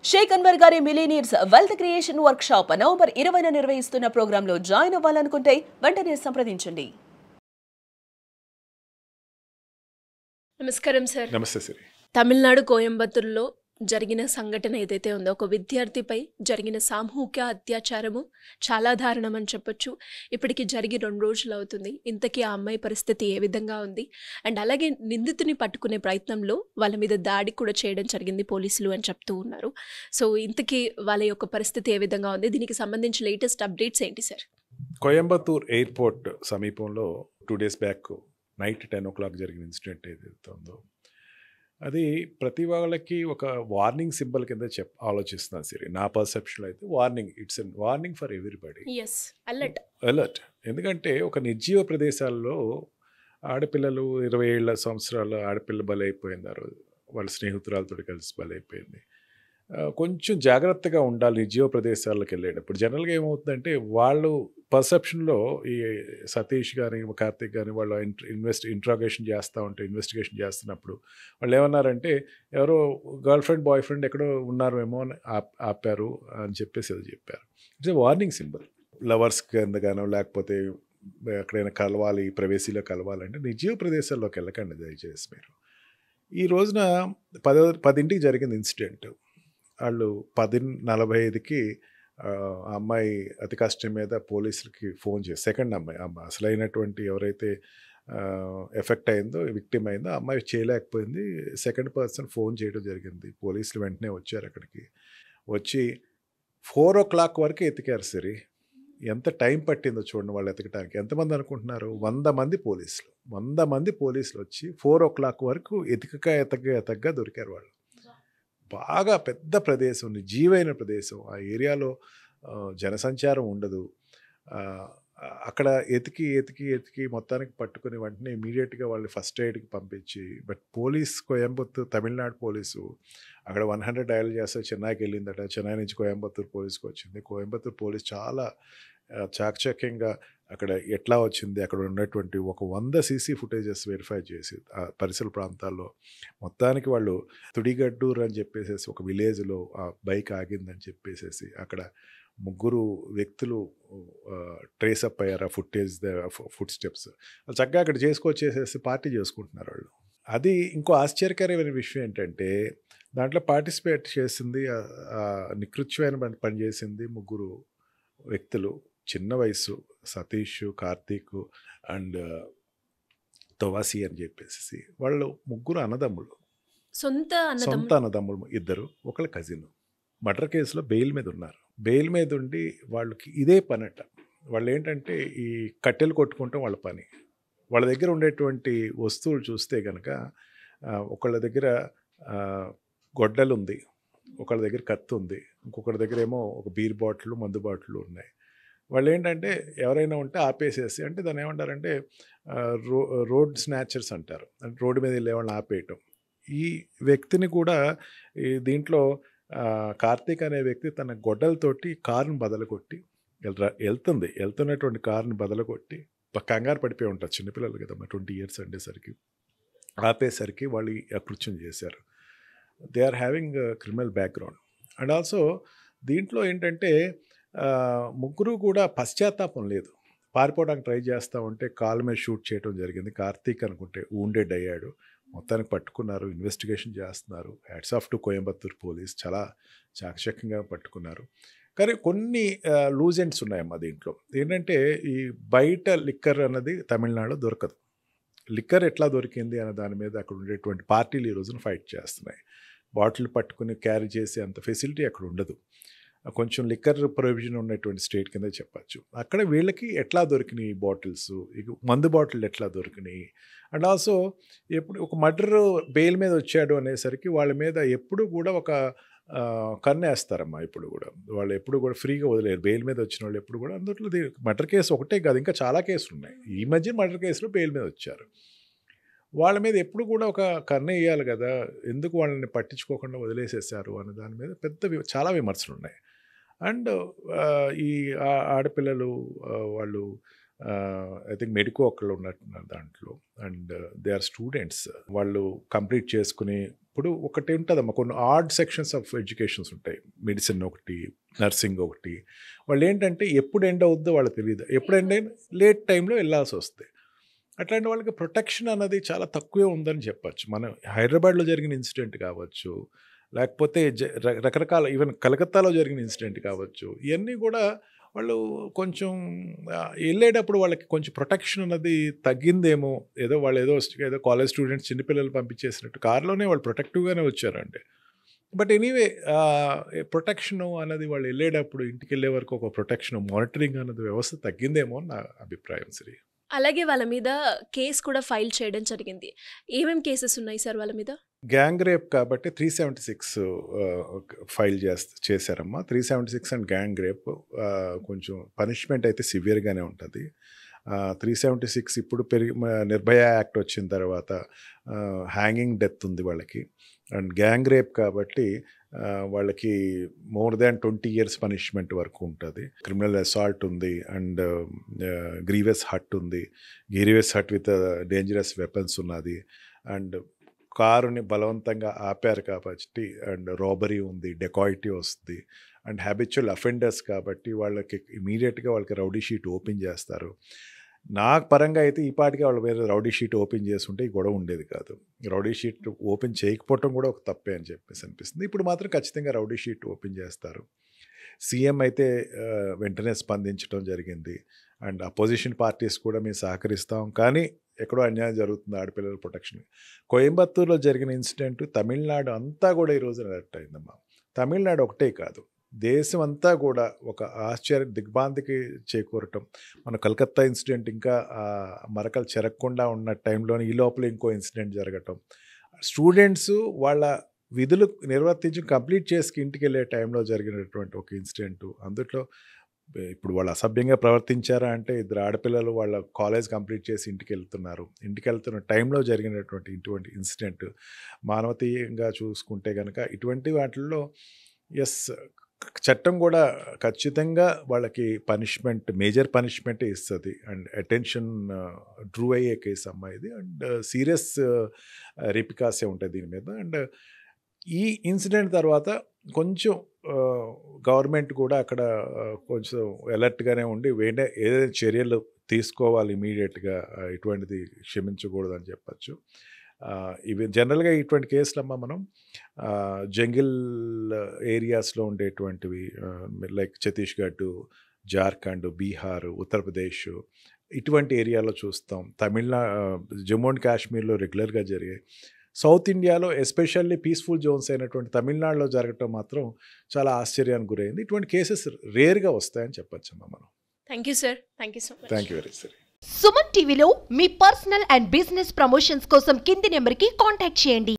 షేక్ అన్వర్ గారి millionaires wealth creation workshop November 20న నిర్వహిస్తున్న ప్రోగ్రాంలో జాయిన్ అవ్వాలనుకుంటే వెంటనే సంప్రదించండి. నమస్కారం సార్. నమస్తే సిరి. తమిళనాడు కోయంబత్తూరులో జరిగిన సంఘటన ఏదైతే ఉందో, ఒక విద్యార్థిపై జరిగిన సామూహిక అత్యాచారము చాలా దారుణం అని చెప్పొచ్చు. ఇప్పటికి జరిగి 2 రోజులు అవుతుంది. ఇంతకీ ఆ అమ్మాయి పరిస్థితి ఏ విధంగా ఉంది, అండ్ అలాగే నిందితుని పట్టుకునే ప్రయత్నంలో వాళ్ళ మీద దాడి కూడా చేయడం జరిగింది పోలీసులు అని చెప్తూ ఉన్నారు. సో ఇంతకీ వాళ్ళ యొక్క పరిస్థితి ఏ విధంగా ఉంది, దీనికి సంబంధించి లేటెస్ట్ అప్డేట్స్ ఏంటి సార్? కోయంబత్తూర్ ఎయిర్పోర్ట్ సమీపంలో 2 days బ్యాక్ నైట్ 10 o'clock జరిగిన ఇన్సిడెంట్ ఏదైతే ఉందో, అది ప్రతి వాళ్ళకి ఒక వార్నింగ్ సింబల్ కింద ఆలోచిస్తున్నాను సిరి. నా పర్సెప్షన్లో అయితే warning, it's an warning for everybody. Alert. ఎందుకంటే ఒక నిర్జీవ ప్రదేశాల్లో ఆడపిల్లలు 20 సంవత్సరాల ఆడపిల్ల బలైపోయినారు, వాళ్ళ స్నేహితురాలతో కలిసి బలైపోయింది. కొంచెం జాగ్రత్తగా ఉండాలి నిర్జీవ ప్రదేశాలకు వెళ్ళేటప్పుడు. జనరల్గా ఏమవుతుందంటే వాళ్ళు పర్సెప్షన్లో ఈ సతీష్ కానీ కార్తీక్ కానీ వాళ్ళు ఇన్వెస్టిగేషన్ చేస్తున్నప్పుడు వాళ్ళు ఏమన్నారంటే ఎవరో గర్ల్ ఫ్రెండ్ బాయ్ ఫ్రెండ్ ఎక్కడో ఉన్నారేమో అని ఆపారు అని చెప్పేసి అది చెప్పారు. It's warning symbol. లవర్స్ కిందగానో లేకపోతే ఎక్కడైనా కలవాలి, ప్రైవసీలో కలవాలంటే నిర్జీవ ప్రదేశాల్లోకి వెళ్ళకండి దయచేసి మీరు. ఈ రోజున 10 జరిగింది ఇన్సిడెంట్. వాళ్ళు 10:45కి ఆ అమ్మాయి అతి కష్టం మీద పోలీసులకి ఫోన్ చేసి, సెకండ్ అమ్మాయి అసలైనటువంటి ఎవరైతే ఎఫెక్ట్ అయిందో, విక్టిమ్ అయిందో, అమ్మాయి చేయలేకపోయింది. సెకండ్ పర్సన్ ఫోన్ చేయడం జరిగింది. పోలీసులు వెంటనే వచ్చారు. అక్కడికి వచ్చి 4 o'clock వరకు ఎతికారు సిరి. ఎంత టైం పట్టిందో చూడండి వాళ్ళు ఎతకడానికి. ఎంతమంది అనుకుంటున్నారు? 100 మంది పోలీసులు. 100 మంది పోలీసులు వచ్చి 4 o'clock వరకు ఎతకగా దొరికారు వాళ్ళు. బాగా పెద్ద ప్రదేశం, నిర్జీవైన ప్రదేశం. ఆ ఏరియాలో జనసంచారం ఉండదు. అక్కడ ఎతికి మొత్తానికి పట్టుకుని వెంటనే ఇమీడియట్గా వాళ్ళు ఫస్ట్ ఎయిడ్కి పంపించి, బట్ కోయంబత్తూర్ తమిళనాడు పోలీసు అక్కడ 100 డయల్ చేస్తే చెన్నైకి వెళ్ళిందట. చెన్నై నుంచి కోయంబత్తూర్ పోలీస్కి వచ్చింది. కోయంబత్తూర్ పోలీస్ చాలా చాకచక్యంగా అక్కడ ఎట్లా వచ్చింది, అక్కడ ఉన్నటువంటి ఒక 100 CC ఫుటేజెస్ వెరిఫై చేసి ఆ పరిసర ప్రాంతాల్లో మొత్తానికి వాళ్ళు తుడిగడ్డూరు అని చెప్పేసి ఒక విలేజ్లో ఆ బైక్ ఆగిందని చెప్పేసి అక్కడ 3 వ్యక్తులు ట్రేస్ అప్ అయ్యారు. ఆ ఫుట్ స్టెప్స్ చక్కగా అక్కడ చేసుకొచ్చేసేసి పార్టీ చేసుకుంటున్నారు వాళ్ళు. అది ఇంకో ఆశ్చర్యకరమైన విషయం ఏంటంటే దాంట్లో పార్టిసిపేట్ చేసింది, నికృత్యమైన పని చేసింది 3 వ్యక్తులు. చిన్న వయసు, సతీష్, కార్తీక్ అండ్ తవాసి అని చెప్పేసి వాళ్ళు 3 అన్నదమ్ములు, సొంత అన్నదమ్ములు. 2 ఒకళ్ళు కజిన్. మర్డర్ కేసులో బెయిల్ మీద ఉన్నారు. బెయిల్ మీద ఉండి వాళ్ళకి ఇదే పనట. వాళ్ళు ఏంటంటే ఈ కట్టెలు కొట్టుకుంటాం వాళ్ళ పని. వాళ్ళ దగ్గర ఉండేటువంటి వస్తువులు చూస్తే కనుక ఒకళ్ళ దగ్గర గొడ్డలు ఉంది, ఒకళ్ళ దగ్గర కత్తి ఉంది, ఇంకొకళ్ళ దగ్గర ఏమో ఒక బీర్ బాటిల్, మందు బాటిల్ ఉన్నాయి. వాళ్ళు ఏంటంటే ఎవరైనా ఉంటే ఆపేసేసి, అంటే దాన్ని ఏమంటారంటే రోడ్ స్నాచర్స్ అంటారు. అంటే రోడ్డు మీద వెళ్ళే వాళ్ళని ఆపేయటం. ఈ వ్యక్తిని కూడా దీంట్లో కార్తీక్ అనే వ్యక్తి తన గొడ్డలతోటి కారుని బదలగొట్టి వెళ్తున్నటువంటి కారుని బదలగొట్టి కంగారు పడిపోయి ఉంటారు. చిన్నపిల్లలు కదా, 20 years ఉండేసరికి ఆపేసరికి వాళ్ళు అకృత్యం చేశారు. They are having criminal background. And also దీంట్లో ఏంటంటే 3 కూడా పశ్చాత్తాపం లేదు. పారిపోవడానికి ట్రై చేస్తూ ఉంటే కాలు మీద షూట్ చేయడం జరిగింది. కార్తీక్ అనుకుంటే వూండెడ్ అయ్యాడు. మొత్తానికి పట్టుకున్నారు, ఇన్వెస్టిగేషన్ చేస్తున్నారు. Hats off to Coimbatore police, చాలా చాకచక్యంగా పట్టుకున్నారు. కానీ కొన్ని లూజ్ ఎండ్స్ ఉన్నాయమ్మా దీంట్లో. ఏంటంటే ఈ బయట లిక్కర్ అన్నది తమిళనాడులో దొరకదు. లిక్కర్ ఎట్లా దొరికింది అనే దాని మీద అక్కడ ఉండేటువంటి పార్టీలు ఈ రోజున ఫైట్ చేస్తున్నాయి. బాటిల్ పట్టుకుని క్యారీ చేసే అంత ఫెసిలిటీ అక్కడ ఉండదు. కొంచెం లిక్కర్ ప్రొవిజన్ ఉన్నటువంటి స్టేట్ కింద చెప్పచ్చు. అక్కడ వీళ్ళకి ఎట్లా దొరికినాయి బాటిల్స్, మందు బాటిల్ ఎట్లా దొరికినాయి. అండ్ ఆల్సో ఎప్పుడు ఒక మర్డర్ బెయిల్ మీద వచ్చాడు అనేసరికి వాళ్ళ మీద ఎప్పుడు కూడా ఒక కన్నేస్తారమ్మా. ఇప్పుడు కూడా వాళ్ళు ఎప్పుడు కూడా ఫ్రీగా వదిలేరు. బెయిల్ మీద వచ్చిన వాళ్ళు ఎప్పుడు కూడా. అందులో మర్డర్ కేసు ఒకటే కాదు, ఇంకా చాలా కేసులు ఉన్నాయి. ఈ మధ్య మర్డర్ కేసులో బెయిల్ మీద వచ్చారు. వాళ్ళ మీద ఎప్పుడు కూడా ఒక కన్ను వేయాలి కదా, ఎందుకు వాళ్ళని పట్టించుకోకుండా వదిలేసేసారు అనే దాని మీద చాలా విమర్శలు ఉన్నాయి. అండ్ ఈ ఆడపిల్లలు వాళ్ళు ఐ థింక్ మెడికో ఒకళ్ళు ఉన్నట్టున్నారు దాంట్లో. And they are students. వాళ్ళు కంప్లీట్ చేసుకుని ఇప్పుడు ఒకటి ఉంటుందమ్మా, కొన్ని ఆడ్ సెక్షన్స్ ఆఫ్ ఎడ్యుకేషన్స్ ఉంటాయి. మెడిసిన్ ఒకటి, నర్సింగ్ ఒకటి. వాళ్ళు ఏంటంటే ఎప్పుడు ఎండ్ అవుద్దో వాళ్ళకి తెలియదు, ఎప్పుడు ఎండ్ అయినా లేట్ టైంలో వెళ్ళాల్సి వస్తుంది. అట్లాంటి వాళ్ళకి ప్రొటెక్షన్ అన్నది చాలా తక్కువే ఉందని చెప్పచ్చు. మనం హైదరాబాద్లో జరిగిన ఇన్సిడెంట్ కావచ్చు, లేకపోతే రకరకాల ఈవెన్ కలకత్తాలో జరిగిన ఇన్సిడెంట్ కావచ్చు, ఇవన్నీ కూడా వాళ్ళు కొంచెం వెళ్ళేటప్పుడు వాళ్ళకి కొంచెం ప్రొటెక్షన్ అన్నది తగ్గిందేమో. ఏదో కాలేజ్ స్టూడెంట్స్ చిన్నపిల్లలు పంపించేసినట్టు కార్లోనే వాళ్ళు ప్రొటెక్టివ్గానే వచ్చారండి. బట్ ఎనీవే ప్రొటెక్షను అన్నది వాళ్ళు వెళ్ళేటప్పుడు ఇంటికి వెళ్ళే వరకు ఒక ప్రొటెక్షన్ మానిటరింగ్ అన్నది వ్యవస్థ తగ్గిందేమో అని నా అభిప్రాయం. సరే, అలాగే వాళ్ళ మీద కేసు కూడా ఫైల్ చేయడం జరిగింది. ఏమేమి కేసెస్ ఉన్నాయి సార్ వాళ్ళ మీద? గ్యాంగ్ రేప్ కాబట్టి 376 ఫైల్ చేశారమ్మా. 376 అండ్ గ్యాంగ్ రేప్ కొంచెం పనిష్మెంట్ అయితే సివియర్గానే ఉంటుంది. 376 ఇప్పుడు నిర్భయ యాక్ట్ వచ్చిన తర్వాత హ్యాంగింగ్ డెత్ ఉంది వాళ్ళకి. అండ్ గ్యాంగ్ రేప్ కాబట్టి వాళ్ళకి మోర్ దాన్ 20 years పనిష్మెంట్ వరకు ఉంటుంది. క్రిమినల్ అసాల్ట్ ఉంది, అండ్ గ్రీవియస్ హర్ట్ ఉంది, grievous hurt with dangerous weapons ఉన్నది, అండ్ కారుని బలవంతంగా ఆపారు కాబట్టి, అండ్ రాబరీ ఉంది, డెకాయిటీ వస్తుంది, అండ్ హ్యాబిచువల్ అఫెండర్స్ కాబట్టి వాళ్ళకి ఇమీడియట్గా వాళ్ళకి రౌడీ షీట్ ఓపెన్ చేస్తారు. నాకు పరంగా అయితే ఈ పాటికి వాళ్ళు వేరే రౌడీ షీట్ ఓపెన్ చేస్తుంటే ఈ గొడవ ఉండేది కాదు. రౌడీ షీట్ ఓపెన్ చేయకపోవటం కూడా ఒక తప్పే అని చెప్పేసి అనిపిస్తుంది. ఇప్పుడు మాత్రం ఖచ్చితంగా రౌడీ షీట్ ఓపెన్ చేస్తారు. సీఎం అయితే వెంటనే స్పందించడం జరిగింది. అండ్ అపోజిషన్ పార్టీస్ కూడా మేము సహకరిస్తాం, కానీ ఎక్కడో అన్యాయం జరుగుతుంది ఆడపిల్లల ప్రొటెక్షన్. కోయంబత్తూరులో జరిగిన ఇన్సిడెంట్ తమిళనాడు అంతా కూడా ఈరోజు అలర్ట్ అయిందమ్మా. తమిళనాడు ఒకటే కాదు, దేశం అంతా కూడా ఒక దిగ్భ్రాంతికి చేకూరటం. మన కలకత్తా ఇన్సిడెంట్ ఇంకా మరకలు చెరగకుండా ఉన్న టైంలోనే ఈ లోపల ఇంకో ఇన్సిడెంట్ జరగటం, స్టూడెంట్స్ వాళ్ళ విధులు నిర్వర్తించి కంప్లీట్ చేసి ఇంటికి వెళ్ళే టైంలో జరిగినటువంటి ఒక ఇన్సిడెంట్. అందులో ఇప్పుడు వాళ్ళు అసభ్యంగా ప్రవర్తించారా అంటే, ఇద్దరు ఆడపిల్లలు వాళ్ళ కాలేజ్ కంప్లీట్ చేసి ఇంటికి వెళ్తున్న టైంలో జరిగినటువంటి ఇటువంటి ఇన్సిడెంట్ మానవతీయంగా చూసుకుంటే కనుక ఇటువంటి వాటిల్లో చట్టం కూడా ఖచ్చితంగా వాళ్ళకి మేజర్ పనిష్మెంటే ఇస్తుంది. అండ్ అటెన్షన్ డ్రూ అయ్యే కేసు అమ్మాయిది, అండ్ సీరియస్ రిపికాసే ఉంటుంది దీని మీద. అండ్ ఈ ఇన్సిడెంట్ తర్వాత కొంచెం గవర్నమెంట్ కూడా అక్కడ కొంచెం అలర్ట్గానే ఉండి ఏదైనా చర్యలు తీసుకోవాలి ఇమీడియట్గా, ఇటువంటిది క్షమించకూడదు అని చెప్పచ్చు. ఇవి జనరల్గా ఇటువంటి కేసులమ్మ మనం జంగిల్ ఏరియాస్లో ఉండేటువంటివి లైక్ ఛత్తీస్గఢ్, జార్ఖండ్, బీహార్, ఉత్తరప్రదేశ్ ఇటువంటి ఏరియాలో చూస్తాం. జమ్మూ అండ్ కాశ్మీర్లో రెగ్యులర్గా జరిగాయి. సౌత్ ఇండియాలో ఎస్పెషల్లీ పీస్ఫుల్ జోన్స్ అయినటువంటి తమిళనాడులో జరగటం మాత్రం చాలా ఆశ్చర్యానికి గురైంది. ఇటువంటి కేసెస్ రేర్గా వస్తాయని చెప్పచ్చమ్మా మనం. Thank you sir. Thank you so much. Thank you very much. Suman టీవీలో మీ పర్సనల్ అండ్ బిజినెస్ ప్రమోషన్స్ కోసం కింది నెంబర్కి కాంటాక్ట్ చేయండి.